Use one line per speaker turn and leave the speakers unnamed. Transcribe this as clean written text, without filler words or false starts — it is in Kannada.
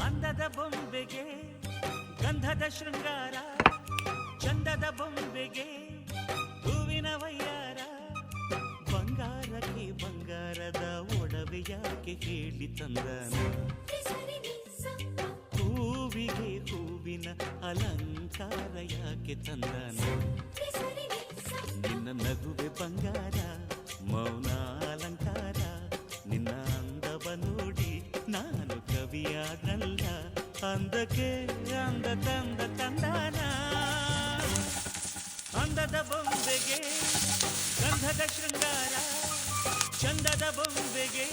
ಅಂದದ ಬೊಂಬೆಗೆ ಗಂಧದ ಶೃಂಗಾರ, ಚಂದದ ಬೊಂಬೆಗೆ ಹೂವಿನ ವಯ್ಯಾರ. ಬಂಗಾರಕ್ಕೆ ಬಂಗಾರದ ಒಡವೆ ಯಾಕೆ ಹೇಳಿ ತಂದನ, ಹೂವಿಗೆ ಹೂವಿನ ಅಲಂಕಾರ ಯಾಕೆ ತಂದನ. ನಿನ್ನ ನಗುವೆ ಬಂಗಾರ, ಮೌನ ಅಲಂಕಾರ, ನಿನ್ನ ಅಂದವ ನೋಡಿ ನಾನು ಕವಿಯಾದಲ್ಲ. ಅಂದಕ್ಕೆ ಅಂದ ತಂದ ತಂದಾನ, ಅಂದದ ಬೊಂಬೆಗೆ ಗಂಧದ ಶೃಂಗಾರ, ಚಂದದ ಬೊಂಬೆಗೆ